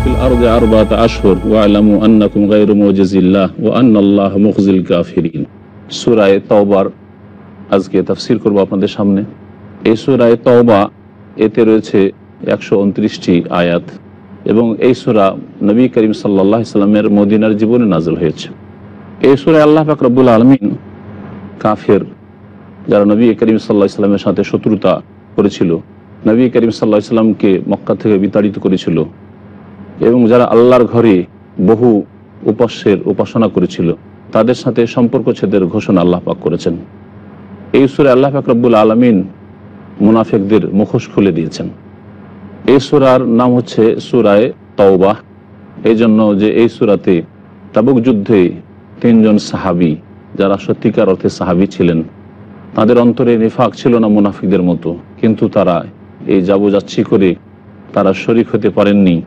Feel আরদি আরবাআতা আশহুর ওয়া'লামু আন্নাকুম গায়রু মুজিজিল্লাহ ওয়া আন্নাল্লাহা মুখজিল কাফিরিন। সূরা তাওবার আজকে তাফসীর করব আপনাদের সামনে। এই সূরা তাওবা এতে রয়েছে 129টি আয়াত এবং এই সূরা নবী করিম সাল্লাল্লাহু আলাইহি সাল্লামের মদিনার জীবনে নাযিল হয়েছে। এই সূরায় আল্লাহ পাক রব্বুল আলামিন কাফের যারা নবী করিম সাল্লাল্লাহু আলাইহি সাল্লামের সাথে শত্রুতা করেছিল, নবী করিম সাল্লাল্লাহু আলাইহি সাল্লামকে মক্কা থেকে বিতাড়িত করেছিল এবং যারা আল্লাহর ঘরে বহু উপাস্যের উপাসনা করেছিল, তাদের সাথে সম্পর্ক ছেদের ঘোষণা আল্লাহ পাক করেছেন। এই সূরায় আল্লাহ পাক রব্বুল আলামিন মুনাফিকদের মুখোশ খুলে দিয়েছেন। এই সূরার নাম হচ্ছে সূরায়ে তাওবা, এই জন্য যে এই সূরাতে তাবুক যুদ্ধে 3 জন সাহাবী যারা সত্যিকার অর্থে সাহাবী ছিলেন, তাদের অন্তরে নিফাক ছিল না মুনাফিকদের মতো, কিন্তু তারা এই যাচ্ছি করে তারা শরীক হতে পারেননি।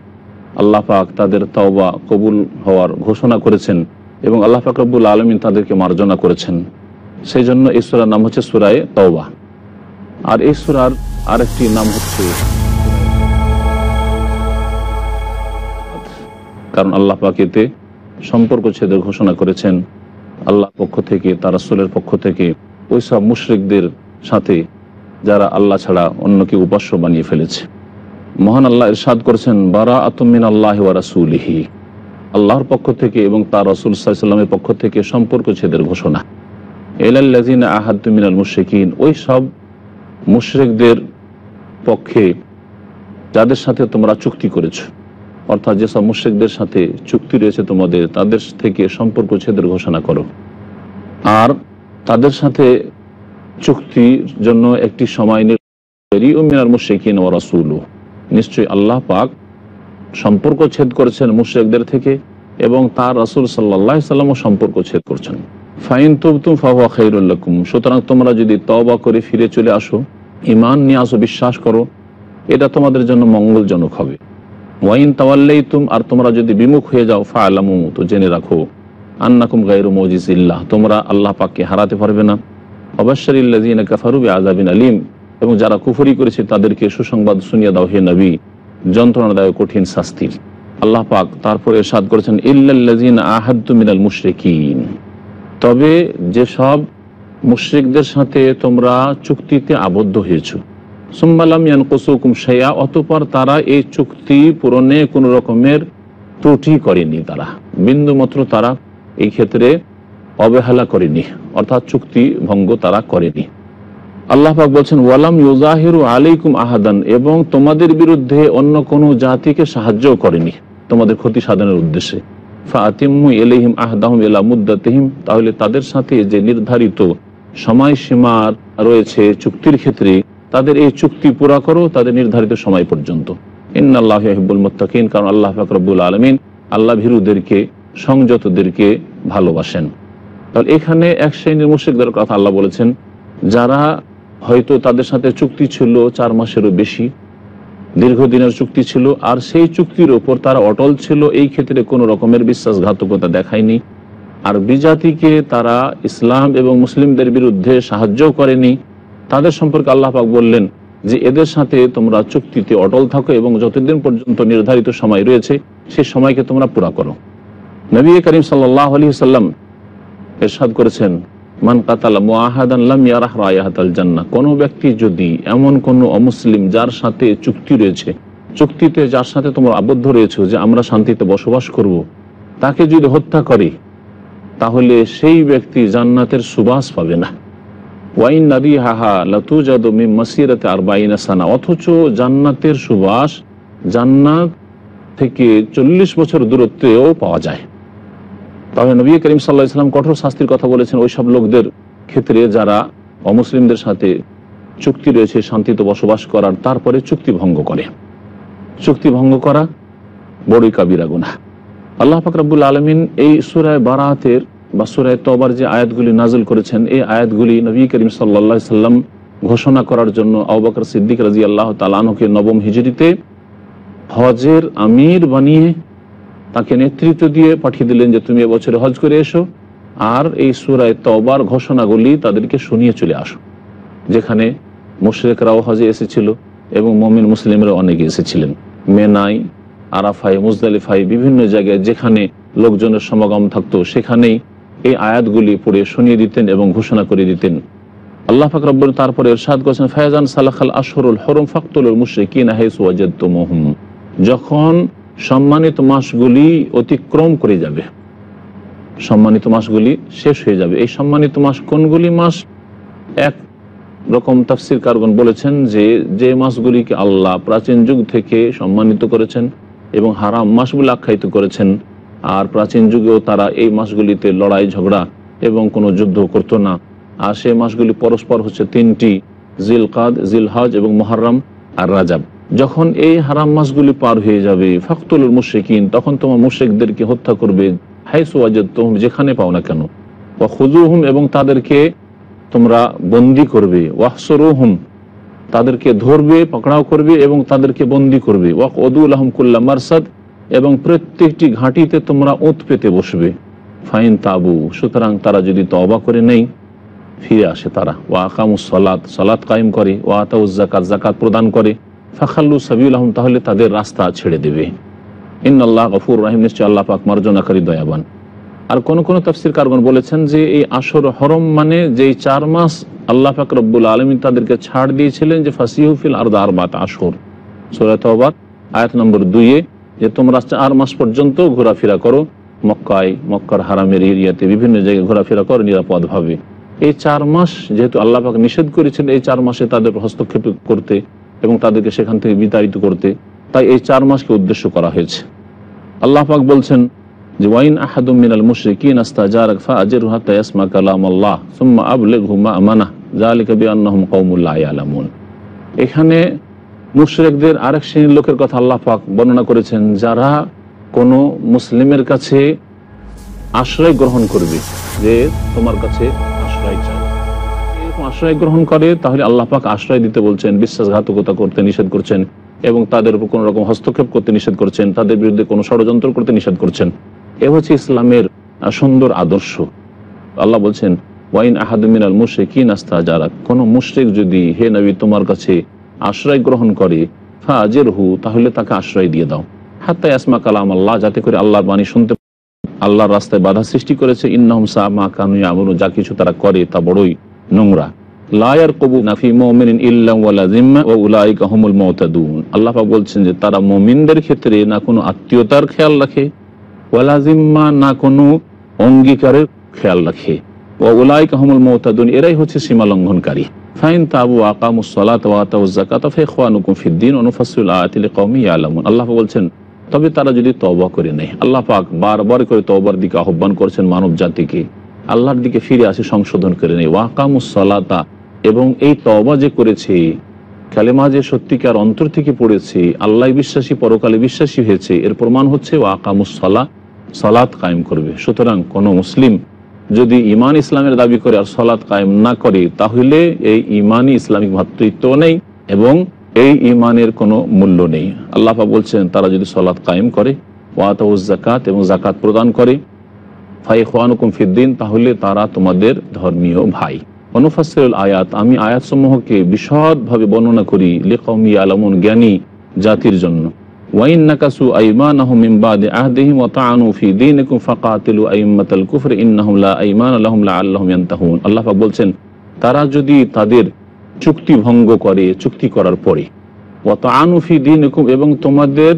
আল্লাহ পাক তাদের তাওবা কবুল হওয়ার ঘোষণা করেছেন এবং আল্লাহ পাক রব্বুল আলামিন তাদেরকে মার্জনা করেছেন। সেই জন্য এই সূরার নাম হচ্ছে সূরায়ে তাওবা। আর এই সূরার আরেকটি নাম হচ্ছে, কারণ আল্লাহ পাক এতে সম্পর্ক ছেদের ঘোষণা করেছেন আল্লাহর পক্ষ থেকে, তার রাসূলের পক্ষ থেকে ওই সব মুশরিকদের সাথে যারা আল্লাহ ছাড়া অন্যকে উপাস্য বানিয়ে ফেলেছে। মহান আল্লাহ ইরশাদ করেছেন, বারাআতুম মিনাল্লাহি ওয়া রাসূলিহি, আল্লাহর পক্ষ থেকে এবং তার রাসূল সাল্লাল্লাহু আলাইহি ওয়াসাল্লামের পক্ষ থেকে সম্পর্ক ছেদের ঘোষণা। ইলাল্লাযিনা আহাদতু মিনাল মুশরিকিন, ওই সব মুশরিকদের পক্ষে যাদের সাথে তোমরা চুক্তি করেছো, অর্থাৎ যেসব মুশরিকদের সাথে চুক্তি রয়েছে তোমাদের, তাদের থেকে সম্পর্ক ছেদের ঘোষণা করো। আর তাদের সাথে চুক্তির জন্য একটি সময় মিনাল মুশরিকিন ওয়া রাসূলুহু, নিশ্চয়ই আল্লাহ পাক সম্পর্ক ছেদ করেছেন মুশরিকদের থেকে এবং তার রাসূল সাল্লাল্লাহু আলাইহি ওয়াসাল্লামও সম্পর্ক ছেদ করছেন। ফাইন তুবতুম ফাহুয়া খায়রুল লাকুম, সুতরাং তোমরা যদি তওবা করে ফিরে চলে আসো, ঈমান নিয়ে আসো, বিশ্বাস করো, এটা তোমাদের জন্য মঙ্গলজনক হবে। ওয়াইন তাওয়াল্লাইতুম, আর তোমরা যদি বিমুখ হয়ে যাও, ফাআলামু, তো জেনে রাখো, আন্নাকুম গায়রু মুজিজিল্লাহ, তোমরা আল্লাহ পাককে হারাতে পারবে না। ওয়াবাশশিরিল্লাযিনা কাফারু বিআযাবিন আলীম, এবং যারা কুফরি করেছে তাদেরকে সুসংবাদ শুনিয়ে দাও হে নবী যন্ত্রণাদায়ক কঠিন শাস্তির। আল্লাহ পাক তারপরে ইরশাদ করেছেন, ইল্লাল্লাযিনা আহাদতু মিনাল মুশরিকিন, তবে যেসব মুশরিকদের সাথে তোমরা চুক্তিতে আবদ্ধ হয়েছো, সুম্মা লাম ইয়ানকুসুকুম শাইআ, অতঃপর তারা এই চুক্তি পূরণে কোনো রকমের ত্রুটি করেনি, তারা বিন্দুমাত্র তারা এই ক্ষেত্রে অবহেলা করেনি, অর্থাৎ চুক্তি ভঙ্গ তারা করেনি। আল্লাহ পাক বলছেন, ওয়ালাম ইউজাহিরু আলাইকুম আহাদান, এবং তোমাদের বিরুদ্ধে অন্য কোনো জাতিকে সাহায্য করেনি তোমাদের ক্ষতি সাধনের উদ্দেশ্যে। ফাআতিম্মু ইলাইহিম আহদাহুম ইলা মুদ্দাতিহিম, তাহলে তাদের সাথে যে নির্ধারিত সময়সীমা রয়েছে চুক্তির ক্ষেত্রে, তাদের এই চুক্তি পুরা করো তাদের নির্ধারিত সময় পর্যন্ত। ইন্নাল্লাহা ইউহিব্বুল মুত্তাকিন, কারণ আল্লাহ পাক রব্বুল আলামিন আল্লাহ ভীরুদেরকে, সংযতদেরকে ভালোবাসেন। তাহলে এখানে এক শ্রেণীর মুশরিকদের কথা আল্লাহ বলেছেন, যারা হয়তো তাদের সাথে চুক্তি ছিল 4 মাসেরও বেশি, দীর্ঘদিনের চুক্তি ছিল, আর সেই চুক্তির ওপর তারা অটল ছিল, এই ক্ষেত্রে কোনো রকমের বিশ্বাসঘাতকতা দেখায়নি, আর বিজাতিকে তারা ইসলাম এবং মুসলিমদের বিরুদ্ধে সাহায্য করেনি। তাদের সম্পর্কে আল্লাহ পাক বললেন যে এদের সাথে তোমরা চুক্তিতে অটল থাকো এবং যতদিন পর্যন্ত নির্ধারিত সময় রয়েছে সেই সময়কে তোমরা পুরা করো। নবী করিম সাল্লাল্লাহু আলাইহি ওয়াসাল্লাম ইরশাদ করেছেন, মান কাতালা মুআহাদান লাম ইয়ারাহ রায়াহাতাল জান্নাহ, কোনো ব্যক্তি যদি এমন কোনো অমুসলিম যার সাথে চুক্তি রয়েছে, চুক্তিতে যার সাথে তোমরা আবদ্ধ রয়েছে যে আমরা শান্তিতে বসবাস করব, তাকে যদি হত্যা করে তাহলে সেই ব্যক্তি জান্নাতের সুবাস পাবে না। ওয়াইন নারিহাহা লাতুজাদু মিন মাসিরাতি 40 সানা, অথচ জান্নাতের সুবাস জান্নাত থেকে 40 বছর দূরত্বেও পাওয়া যায়। তাহলে নবী করিম সাল্লাল্লাহু আলাইহি ওয়াসাল্লাম কঠোর শাস্তির কথা বলেছেন ওই সব লোকদের ক্ষেত্রে যারা অমুসলিমদের সাথে চুক্তি রয়েছে শান্তিতে বসবাস করার, তারপরে চুক্তি ভঙ্গ করে। চুক্তি ভঙ্গ করা বড়ই কাবিরা গুনাহ। আল্লাহ পাক রব্বুল আলামিন এই সূরা বারাতের বা সূরা তাওবার যে আয়াতগুলি নাযিল করেছেন, এই আয়াতগুলি নবী করিম সাল্লাল্লাহু আলাইহি ওয়াসাল্লাম ঘোষণা করার জন্য আবু বকর সিদ্দিক রাদিয়াল্লাহু তাআলা আনহুকে 9ম হিজরিতে হজের আমির বানিয়ে তাকে নেতৃত্ব দিয়ে পাঠিয়ে দিলেন যে তুমি এবছরে হজ করে এসো, আর এই সূরা তাওবার ঘোষণাগুলি তাদেরকে শুনিয়ে চলে আসো, যেখানে মুশরিকরাও হজে এসেছিল এবং মুমিন মুসলিমরা অনেকে এসেছিলেন। মেনায় আরাফায়, মুজদালিফায়, বিভিন্ন জায়গায় যেখানে লোকজনের সমাগম থাকতো সেখানেই এই আয়াতগুলি পড়ে শুনিয়ে দিতেন এবং ঘোষণা করে দিতেন। আল্লাহ পাক রব্বুল তারপরে ইরশাদ করেছেন, ফায়াজান সালাখাল আশহুরুল হুরুম ফাকতুলুল মুশরিকিনা হাইসু ওয়াজাদতুমুহুম, যখন সম্মানিত মাসগুলি অতিক্রম করে যাবে, সম্মানিত মাসগুলি শেষ হয়ে যাবে। এই সম্মানিত মাস কোনগুলি মাস? এক রকম তাফসীর কারগণ বলেছেন যে মাসগুলিকে আল্লাহ প্রাচীন যুগ থেকে সম্মানিত করেছেন এবং হারাম মাস বলে আখ্যায়িত করেছেন, আর প্রাচীন যুগেও তারা এই মাসগুলিতে লড়াই ঝগড়া এবং কোনো যুদ্ধ করতো না। আর সেই মাসগুলি পরস্পর হচ্ছে তিনটি, জিলকাদ, জিলহজ এবং মুহররম আর রাজাব। যখন এই হারাম মাসগুলি পার হয়ে যাবে, ফাকতুলুল মুশরিকিন, তখন তোমার মুশরিকদেরকে হত্যা করবে, হাইসু ওয়াজাদতুহুম, যেখানে পাও না কেন, ওয়া খুযুহুম, এবং তাদেরকে তোমরা বন্দী করবে, ওয়াহসুরুহুম, তাদেরকে ধরবে, পকড়াও করবে এবং তাদেরকে বন্দী করবে, ওয়াকউদু লাহুম কুল্লা মারসাদ, এবং প্রত্যেকটি ঘাঁটিতে তোমরা ওঁত পেতে বসবে। ফাইন তাবু, সুতরাং তারা যদি তওবা করে নেই, ফিরে আসে তারা, ওয়া আকামুস সালাত, সালাত কায়েম করে, ওয়া আতাউজ যাকাত, যাকাত প্রদান করে, ফাখাল্লু সাবিলাহুম, তাহলে তাদের রাস্তা ছেড়ে দেবে। ইন্নাল্লাহ গফুর রহিম, নিশ্চয় আল্লাহ পাক মার্জনাকারী, দয়াবান। আর কোন কোন তাফসীর কারগণ বলেছেন যে এই আশর হরম মানে যেই 4 মাস আল্লাহ পাক রব্বুল আলামিন তাদেরকে ছাড় দিয়েছিলেন, যে ফাসিহু ফিল আরদ আরবাত আশহুর, সূরা তাওবা আয়াত নম্বর 2-এ, যে তোমরা 4 মাস পর্যন্ত ঘোরাফেরা করো মক্কায়, মক্কার হারামের এরিয়াতে বিভিন্ন জায়গায় ঘোরাফেরা করো নিরাপদভাবে। এই 4 মাস যেহেতু আল্লাহ পাক নিষেধ করেছেন এই 4 মাসে তাদের হস্তক্ষেপ করতে এবং তাদেরকে সেখান থেকে বিতাড়িত করতে, তাই এই 4 মাসকে উদ্দেশ্য করা হয়েছে। আল্লাহ পাক বলছেন যে ওয়াইন আহাদুম মিনাল মুশরিকিন আস্তাজারাক ফাআজিরহু হাত্তা ইয়াসমা কালামাল্লাহ সুম্মা আবলিগহু মা'মানাহ যালিকা বিআন্নাহুম কওমুন লা ইয়ালামুন। এখানে মুশরিকদের আরেক শ্রেণীর লোকের কথা আল্লাহ পাক বর্ণনা করেছেন, যারা কোনো মুসলিমের কাছে আশ্রয় গ্রহণ করবে, যে তোমার কাছে আশ্রয় চাই, এরকম আশ্রয় গ্রহণ করে, তাহলে আল্লাহ পাক আশ্রয় দিতে বলছেন, বিশ্বাসঘাতকতা করতে নিষেধ করছেন এবং তাদের উপর কোনো রকম হস্তক্ষেপ করতে নিষেধ করছেন, তাদের বিরুদ্ধে কোনো ষড়যন্ত্র করতে নিষেধ করছেন। এ হচ্ছে ইসলামের সুন্দর আদর্শ। আল্লাহ বলছেন ওয়াইন আহাদুম মিনাল মুশরিকিন আস্তাজারাক, কোন মুশরিক যদি হে নবী তোমার কাছে আশ্রয় গ্রহণ করে, ফাআজিরহু, তাহলে তাকে আশ্রয় দিয়ে দাও, হাত্তা ইয়াসমা কালাম আল্লাহ, যাতে করে আল্লাহর বাণী শুনতে, আল্লাহর রাস্তায় বাধা সৃষ্টি করেছে, ইন্নাহুম সাআ মা কানু ইয়ামালুন, যা কিছু তারা করে তা বড়ই নোংরা। লা ইয়ারকুবুনা ফি মুমিনিন ইল্লা ওয়ালা যিম্মা ওয়া উলাইকা হুমুল মুতাদুন। আল্লাহ পাক বলছেন যে তারা মুমিনদের ক্ষেত্রে না কোনো আত্মীয়তার খেয়াল রাখে, ওয়ালা যিম্মা, না কোনো অঙ্গীকারের খেয়াল রাখে, ওয়া উলাইকা হুমুল মুতাদুন, এরাই হচ্ছে সীমা লঙ্ঘনকারী। ফাইন তাবু ওয়া আকামুস সালাতা ওয়া আতাউজ যাকাতা ফাইখওয়ানুকুম ফিদ-দীন ওয়া নুফাসসিলুল আয়াতি লিকাওমিন ইয়ালামুন। আল্লাহ পাক বলছেন তবে তারা যদি তওবা করে নেয়। আল্লাহ পাক বারবার করে তওবার দিকে আহ্বান করছেন মানব জাতিকে, আল্লাহর দিকে ফিরে আসে, সংশোধন করে নেয়। ওয়া আকামুস সালাতা, এবং এই তওবা যে করেছে, কালেমা যে সত্যিকার অন্তর থেকে পড়েছে, আল্লাহ বিশ্বাসী, পরকালে বিশ্বাসী হয়েছে, এর প্রমাণ হচ্ছে ওয়া আকামুস সালাত, সালাত কায়েম করবে। সুতরাং কোনো মুসলিম যদি ঈমান ইসলামের দাবি করে আর সালাত কায়েম না করে, তাহলে এই ঈমানই ইসলামিক ভাতৃত্ব নেই এবং এই ঈমানের কোনো মূল্য নেই। আল্লাহ পাক বলছেন তারা যদি সালাত কায়েম করে, ওয়া আতাউজ যাকাত, এবং যাকাত প্রদান করে, ফাইখওয়ানুকুম ফিদ-দীন, তাহলে তারা তোমাদের ধর্মীয় ভাই। অনুফাসসিলুল আয়াত, আমি আয়াতসমূহকে বিশদভাবে বর্ণনা করি, লিকাওমি ইয়ালামুন, জ্ঞানী জাতির জন্য। ওয়াইন নাকাসু আইমানাহুম মিন বাদি আহদিহিম ওয়া তাআনু ফি দীনিকুম ফাকাতিলু আইম্মাতাল কুফরি ইন্নাহুম লা আইমানা লাহুম লাআল্লাহুম ইয়ানতাহুন। আল্লাহ পাক বলছেন তারা যদি তাদের চুক্তি ভঙ্গ করে, চুক্তি করার পরে, ওয়া তাআনু ফি দীনিকুম, এবং তোমাদের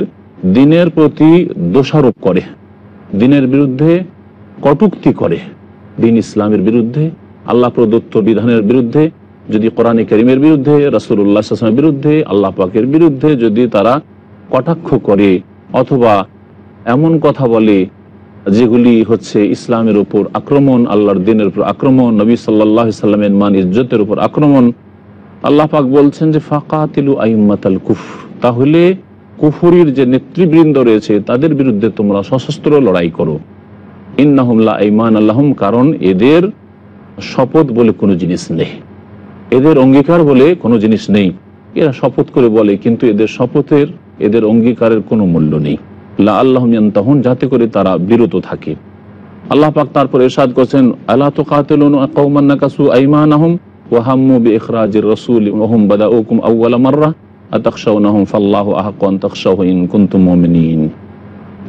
দ্বীনের প্রতি দোষারোপ করে, দ্বীনের বিরুদ্ধে কটূক্তি করে, দ্বীন ইসলামের বিরুদ্ধে, আল্লাহ প্রদত্ত বিধানের বিরুদ্ধে, যদি কোরআনে কারীমের বিরুদ্ধে, রাসূলুল্লাহ সাল্লাল্লাহু আলাইহি ওয়াসাল্লামের বিরুদ্ধে, আল্লাহ পাকের বিরুদ্ধে যদি তারা কটাক্ষ করে অথবা এমন কথা বলে যেগুলি হচ্ছে ইসলামের উপর আক্রমণ, আল্লাহর দ্বীনের উপর আক্রমণ, নবী সাল্লাল্লাহু আলাইহি ওয়াসাল্লামের মান ইজ্জতের উপর আক্রমণ, আল্লাহ পাক বলছেন যে ফাকাতিলু আইম্মাতাল কুফর, তাহলে কুফরির যে নেতৃবৃন্দ রয়েছে তাদের বিরুদ্ধে তোমরা সশস্ত্র লড়াই করো। ইন্নাহুম লা আইমানা লাহুম, কারণ এদের শপথ বলে কোনো জিনিস নেই, এদের অঙ্গীকার বলে কোনো জিনিস নেই। এরা শপথ করে বলে, কিন্তু এদের শপথের, এদের অঙ্গীকারের কোনো মূল্য নেই। লাআল্লাহুম ইয়ানতাহুন, যাতে করে তারা বিরত থাকে। আল্লাহ পাক তারপর ইরশাদ করেছেন আলা তুকাতিলুনা কওমান নাকাসু আইমানাহুম ওয়া হাম্মু বিইখরাজির রাসূলি ওয়া হুম বাদাউকুম আউওয়ালা মাররা আতাখশাউনাহুম ফাল্লাহু আহাক্কু আন তাখশাউহু ইন কুনতুম মুমিনিন।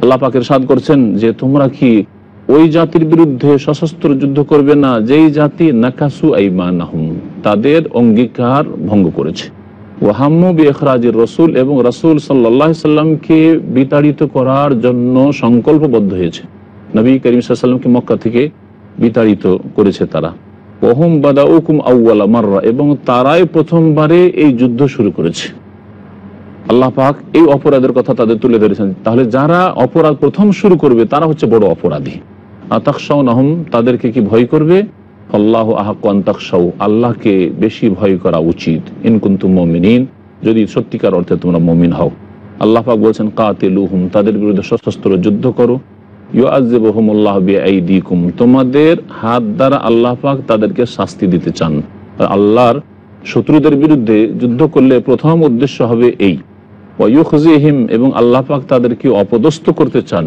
আল্লাহ পাক ইরশাদ করছেন যে তোমরা কি ওই জাতির বিরুদ্ধে সশস্ত্র যুদ্ধ করবে না যেই জাতি নাকাসু আইমানাহুম, তাদের অঙ্গীকার ভঙ্গ করেছে, ওয়াহাম্মু বিইখরাজির রাসূল, এবং রাসূল সাল্লাল্লাহু আলাইহি সাল্লামকে বিতাড়িত করার জন্য সংকল্পবদ্ধ হয়েছে। নবী করিম সাল্লাল্লাহু আলাইহি সাল্লামকে মক্কা থেকে বিতাড়িত করেছে তারা। ওয়াহুম বাদাউকুম আউওয়ালা মাররা, এবং তারাই প্রথমবারে এই যুদ্ধ শুরু করেছে। আল্লাহ পাক এই অপরাধের কথা তাদের তুলে ধরেছেন। তাহলে যারা অপরাধ প্রথম শুরু করবে তারা হচ্ছে বড় অপরাধী। আতাখশাউনাহুম, তাদেরকে কি ভয় করবে? আল্লাহু আহাক্কু আন তাখশাউ, আল্লাহকে বেশি ভয় করা উচিত। ইন কুনতুম মুমিনিন, যদি সত্যিকার অর্থে তোমরা মুমিন হও। আল্লাহ পাক বলছেন কাতিলুহুম, তাদের বিরুদ্ধে সশস্ত্র যুদ্ধ করো। ইউআযিবুহুমুল্লাহু বিআইদিকুম, তোমাদের হাত দ্বারা আল্লাহ পাক তাদেরকে শাস্তি দিতে চান। আল্লাহর শত্রুদের বিরুদ্ধে যুদ্ধ করলে প্রথম উদ্দেশ্য হবে এই। ওয়ায়ুখজিহিম, এবং আল্লাহ পাক তাদেরকে অপদস্থ করতে চান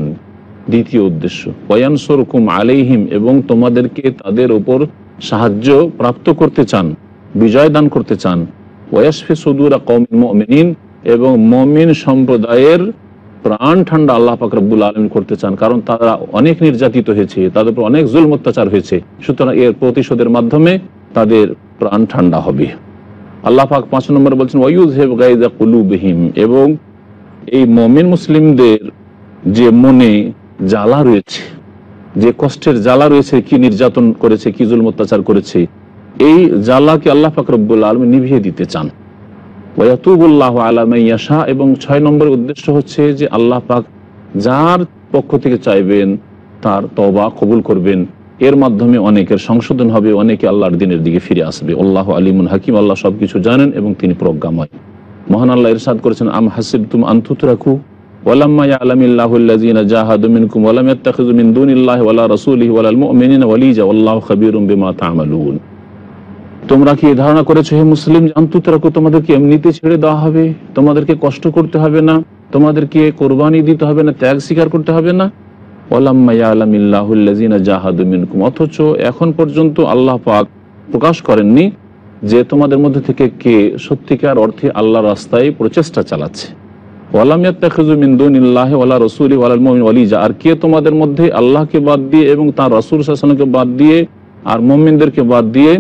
দ্বিতীয় উদ্দেশ্য। ওয়ায়ানসুরকুম আলাইহিম, এবং তোমাদেরকে তাদের উপর সাহায্য প্রাপ্ত করতে চান, বিজয় দান করতে চান। ওয়াশফি সুদুরা কওমিল মুমিনিন, এবং মুমিন সম্প্রদায়ের প্রাণ ঠান্ডা আল্লাহ পাক রব্বুল আলামিন করতে চান, কারণ তারা অনেক নির্যাতিত হয়েছে, তাদের উপর অনেক জুলম অত্যাচার হয়েছে। সুতরাং এর প্রতিশোধের মাধ্যমে তাদের প্রাণ ঠান্ডা হবে। আল্লাহ পাক 5 নম্বরে বলছেন ওয়ায়ুযহিব গায়যা কুলুবিহিম, এবং এই মুমিন মুসলিমদের যে মনে জ্বালা রয়েছে, যে কষ্টের জ্বালা রয়েছে, কি নির্যাতন করেছে, কি জুলম অত্যাচার করেছে, এই জ্বালাকে আল্লাহ পাক রব্বুল আলামিন নিভিয়ে দিতে চান। ওয়ায়াতুবুল্লাহু আলা মান ইয়াশা, এবং 6 নম্বরের উদ্দেশ্য হচ্ছে যে আল্লাহ পাক যার পক্ষ থেকে চাইবেন তার তওবা কবুল করবেন। এর মাধ্যমে অনেকের সংশোধন হবে, অনেকে আল্লাহর দ্বীনের দিকে ফিরে আসবে। আল্লাহু আলিমুন হাকিম, আল্লাহ সবকিছু জানেন এবং তিনি প্রজ্ঞাময়। মহান আল্লাহ ইরশাদ করেছেন আম হাসিবতুম আন তুতরাকু ওয়ালাম্মা ইয়ালামিল্লাহু আল্লাযীনা জাহাদু মিনকুম ওয়া লাম ইয়াত্তাখিযু মিন দুনিল্লাহি ওয়ালা রাসূলিহি ওয়ালাল মুমিনিনা ওয়ালিজা ওয়াল্লাহু খাবীরুম বিমা তা'মালুন। তোমরা কি ধারণা করেছো হে মুসলিম, আনতুতরাকু, তোমাদেরকে এমনিতে ছেড়ে দেওয়া হবে, তোমাদেরকে কষ্ট করতে হবে না, তোমাদেরকে কোরবানি দিতে হবে না, ত্যাগ স্বীকার করতে হবে না। ওয়ালাম্মা ইয়ালামিল্লাহু আল্লাযীনা জাহাদু মিনকুম, অথচ এখন পর্যন্ত আল্লাহ পাক প্রকাশ করেননি যে তোমাদের মধ্যে থেকে কে সত্যিকার অর্থে আল্লাহর রাস্তায় প্রচেষ্টা চালাচ্ছে। ওয়ালাম ইয়াত্তাখিযু মিন দুনিল্লাহি ওয়ালা রাসূলিহি ওয়ালাল মুমিনিনা ওয়ালিজা, আর কে তোমাদের মধ্যে আল্লাহকে বাদ দিয়ে এবং তার রাসূল সাল্লাল্লাহু আলাইহি ওয়াসাল্লামকে বাদ দিয়ে আর মুমিনদেরকে বাদ দিয়ে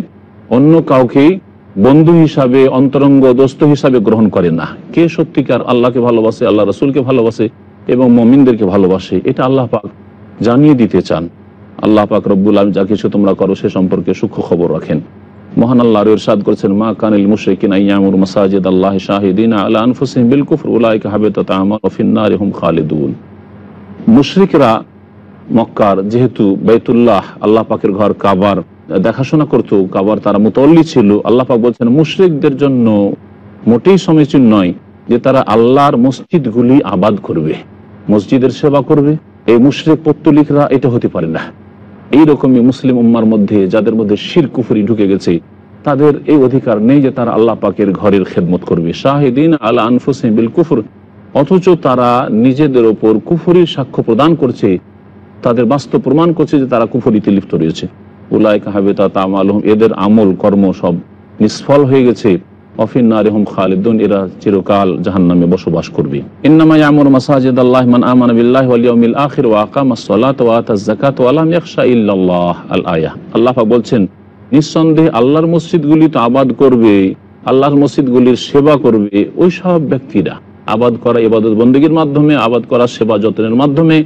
অন্য কাউকেই বন্ধু হিসাবে, অন্তরঙ্গ দোস্ত হিসাবে গ্রহণ করে না। কে সত্যিকার আল্লাহকে ভালোবাসে, আল্লাহ রাসূলকে ভালোবাসে এবং মুমিনদেরকে ভালোবাসে, এটা আল্লাহ পাক জানিয়ে দিতে চান। আল্লাহ পাক রব্বুল আলামিন যা কিছু তোমরা করো সে সম্পর্কে সূক্ষ্ম খবর রাখেন। মহান আল্লাহ ইরশাদ করেছেন মা কানিল মুশরিকিনা ইয়ামুরু মাসাজিদ আল্লাহি শাহিদিনা আলা আনফুসিহিম বিল কুফর উলাইকা হাবিতাত আমালুহুম ফিন নারি হুম খালিদুন। মুশরিকরা মক্কার যেহেতু বাইতুল্লাহ আল্লাহ পাকের ঘর কাবার দেখাশোনা করতো, কাবার তারা মুতাওয়াল্লি ছিল, আল্লাহ পাক বলছেন মুশরিকদের জন্য মোটেই সমীচীন নয় যে তারা আল্লাহর মসজিদগুলি আবাদ করবে, মসজিদের সেবা করবে। এই মুশরিক পত্তলিকরা এটা হতে পারে না। এইরকমই মুসলিম উম্মার মধ্যে যাদের মধ্যে শিরক কুফরি ঢুকে গেছে, তাদের এই অধিকার নেই যে তারা আল্লাহ পাকের ঘরের খেদমত করবে। শাহিদিন আলা আনফুসিহিম বিল কুফর, অথচ তারা নিজেদের ওপর কুফরির সাক্ষ্য প্রদান করছে, তাদের বাস্তব প্রমাণ করছে যে তারা কুফরিতে লিপ্ত রয়েছে। উলাইকা হাবিতাত আমালুহুম, এদের আমল কর্ম সব নিষ্ফল হয়ে গেছে। অফিন নারি হুম খালিদুন, এরা চিরকাল জাহান্নামে বসবাস করবে। ইন্নামা ইয়ামুরু মাসাজিদাল্লাহি মান আমানা বিল্লাহি ওয়াল ইয়াউমিল আখির ওয়া আকামাস সালাতা ওয়া আতাজ যাকাতা ওয়া লাম ইয়াখশা ইল্লাল্লাহ। আল আয়াহ। আল্লাহ পাক বলছেন নিঃসন্দেহে আল্লাহর মসজিদগুলি তো আবাদ করবে, আল্লাহর মসজিদগুলির সেবা করবে ওই সব ব্যক্তিরা। আবাদ করা ইবাদত বন্দেগীর মাধ্যমে, আবাদ করা সেবা যত্নের মাধ্যমে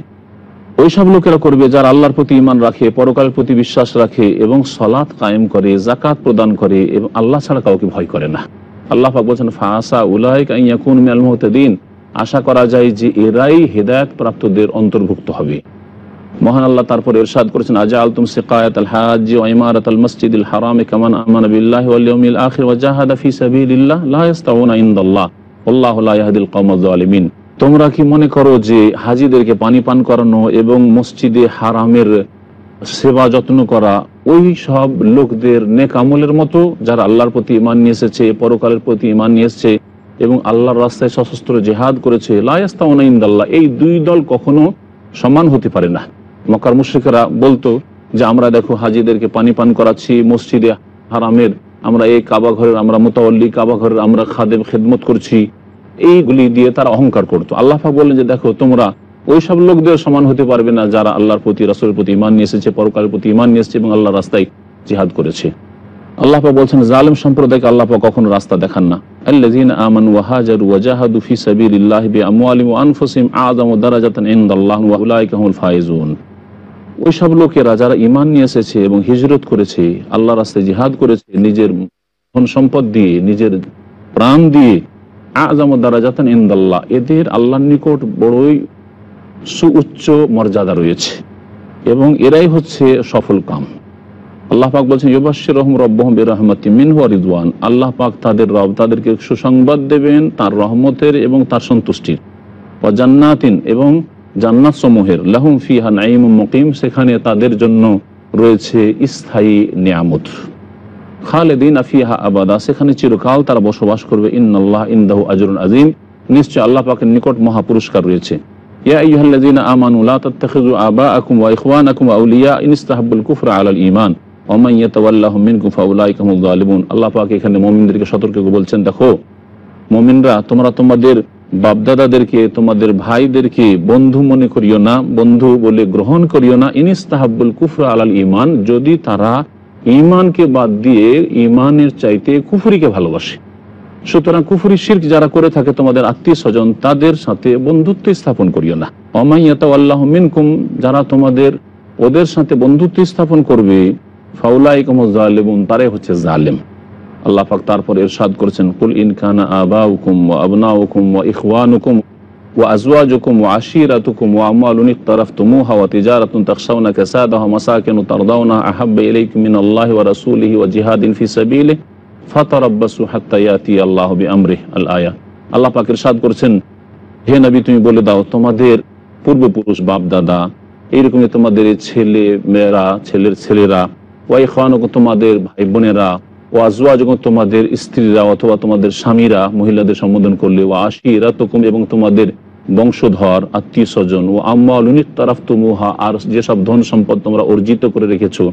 ওই সব লোকেরা করবে যারা আল্লাহর প্রতি ঈমান রাখে, পরকালের প্রতি বিশ্বাস রাখে এবং সালাত কায়েম করে, যাকাত প্রদান করে এবং আল্লাহ ছাড়া কাউকে ভয় করে না। আল্লাহ পাক বলেন ফাসা উলাইকা আন ইয়াকুনু মিনাল মুহতাদিন, আশা করা যায় যে এরাই হেদায়েত প্রাপ্তদের অন্তর্ভুক্ত হবে। মহান আল্লাহ তারপর ইরশাদ করেছেন আজআলতুম সিকায়াতাল হাজ্জি ওয়া ইমারাতাল মাসজিদিল হারামি কামান আমানা বিল্লাহি ওয়াল ইয়াউমিল আখির ওয়া জাহাদা ফি সাবিলিল্লাহ লা ইয়াস্তাউনা ইনদাল্লাহ আল্লাহু লা ইয়াহদিল কওমাজ জালিমিন। তোমরা কি মনে করো যে হাজিদেরকে পানি পান করানো এবং মসজিদে হারামের সেবা যত্ন করা ওই সব লোকদের নেক আমলের মতো যারা আল্লাহর প্রতি ঈমান নিয়ে এসেছে, পরকালের প্রতি ঈমান নিয়ে এসেছে এবং আল্লাহর রাস্তায় সশস্ত্র জিহাদ করেছে, লা ইয়াস্তাউনা ইনদাল্লাহ, এই দুই দল কখনো সমান হতে পারে না। মক্কার মুশরিকরা বলতো যে আমরা দেখো হাজিদেরকে পানি পান করাচ্ছি, মসজিদে হারামের আমরা এই কাবা ঘরের আমরা মুতাওয়াল্লি, কাবা ঘরের আমরা খাদেম, খেদমত করছি, এইগুলি দিয়ে তারা অহংকার করতো। আল্লাহ পাক বললেন যে দেখো তোমরা ওই সব লোকদের সমান হতে পারবে না যারা আল্লাহর প্রতি, রাসূলের প্রতি ঈমান নিয়ে এসেছে, পরকালের প্রতি ঈমান নিয়ে এসেছে এবং আল্লাহর রাস্তায় জিহাদ করেছে। আল্লাহ পাক বলছেন জালেম সম্প্রদায়কে আল্লাহ পাক কখনো রাস্তা দেখান না। আল্লাযীনা আমানু ওয়া হাজারু ওয়া জাহাদু ফি সাবিলিল্লাহি বিআমওয়ালিহিম ওয়া আনফুসিহিম আ'যামু দারাজাতান ইনদাল্লাহি ওয়া উলাইকা হুমুল ফায়েজুন। ওই সব লোকেরা যারা ঈমান নিয়ে এসেছে এবং হিজরত করেছে, আল্লাহর রাস্তায় জিহাদ করেছে, নিজের ধন সম্পদ দিয়ে, নিজের প্রাণ দিয়ে, আ'যামু দারাজাতান ইনদাল্লাহ, এদের আল্লাহর নিকট বড়ই সুউচ্চ মর্যাদা রয়েছে এবং এরাই হচ্ছে সফল কাম। আল্লাহ পাক বলছেন ইউবাশশিরুহুম রাব্বুহুম বিরাহমাতিম মিনহু ওয়া রিদওয়ান, আল্লাহ পাক তাদের রব তাদেরকে সুসংবাদ দেবেন তার রহমতের এবং তার সন্তুষ্টির, ওয়া জান্নাতিন এবং জান্নাত সমূহের, লাহুম ফিহা নাঈমুম মুকিম, সেখানে তাদের জন্য রয়েছে স্থায়ী নিয়ামত, খালিদিনা ফিহা আবাদা, সেখানে চিরকাল তারা বসবাস করবে, ইন্নাল্লাহ ইনদাহু আজরুন আযীম, নিশ্চয় আল্লাহ পাকের নিকট মহা পুরস্কার রয়েছে। ইয়া আইয়ুহাল্লাযীনা আমানু লা তাত্তাখিযু আবাআকুম ওয়া ইখওয়ানাকুম আউলিয়া ইন ইসতাহাব্বুল কুফরা আলাল ঈমান ওয়া মান ইয়াতাওয়াল্লাহুম মিনকুম ফাউলাইকা হুমুয যালিমুন। আল্লাহ পাক এখানে মুমিনদেরকে সতর্ক করে বলছেন, দেখো মুমিনরা, তোমরা তোমাদের বাপদাদাদেরকে, তোমাদের ভাইদেরকে বন্ধু মনে করিও না, বন্ধু বলে গ্রহণ করিও না, ইন ইসতাহাব্বুল কুফরা আলাল ঈমান, যদি তারা ঈমানকে বাদ দিয়ে ঈমানের চাইতে কুফরিকে ভালোবাসে। সুতরাং কুফরি শিরক যারা করে থাকে তোমাদের আত্মীয় স্বজন, তাদের সাথে বন্ধুত্ব স্থাপন করিও না। ওয়া মান ইয়াতাওয়াল্লাহু মিনকুম, যারা তোমাদের ওদের সাথে বন্ধুত্ব স্থাপন করবে, ফাউলাইকা হুমুয যালিমুন, তারাই হচ্ছে জালেম। আল্লাহ পাক তারপর ইরশাদ করেছেন, কুল ইন কানা আবাউকুম ওয়া আবনাউকুম ওয়া ইখওয়ানুকুম ওয়া আজওয়াজুকুম ওয়া আশীরাতুকুম ওয়া আমওয়ালুন ইকতারাফতুমুহা ওয়া তিজারাতুন তাখশাউনা কাসাদাহা ওয়া মাসাকিনু তারদাউনা আহাব্বা ইলাইকুম মিনাল্লাহি ওয়া রাসূলিহি ওয়া জিহাদিন ফি সাবিলিহি ফাতারাব্বাসু হাত্তা ইয়াতি আল্লাহু বিআমরিহি আল আয়া। আল্লাহ পাক ইরশাদ করেছেন, হে নবী তুমি বলে দাও, তোমাদের পূর্বপুরুষ বাপ দাদা, এইরকমই তোমাদের ছেলে মেয়েরা, ছেলের ছেলেরা, ওয়া ইখওয়ানুকুম তোমাদের ভাই বোনেরা, ওয়া আজওয়াজুকুম তোমাদের স্ত্রীরা অথবা তোমাদের স্বামীরা, মহিলাদের সম্বোধন করলে, ওয়া আশীরাতুকুম এবং তোমাদের বংশধর আত্মীয় স্বজন, ও আমওয়ালুন ইকতারাফতুমুহা আর যেসব ধন সম্পদ তোমরা অর্জিত করে রেখেছো,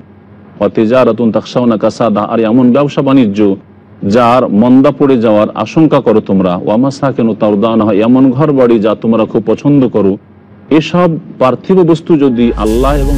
ওয়া তিজারাতুন তাখশাউনা কাসাদা আর এমন ব্যবসা বাণিজ্য যার মন্দা পড়ে যাওয়ার আশঙ্কা করো তোমরা, ওয়া মাসাকিনু তারদাউনা এমন ঘর বাড়ি যা তোমরা খুব পছন্দ করো, এসব পার্থিব বস্তু যদি আল্লাহ এবং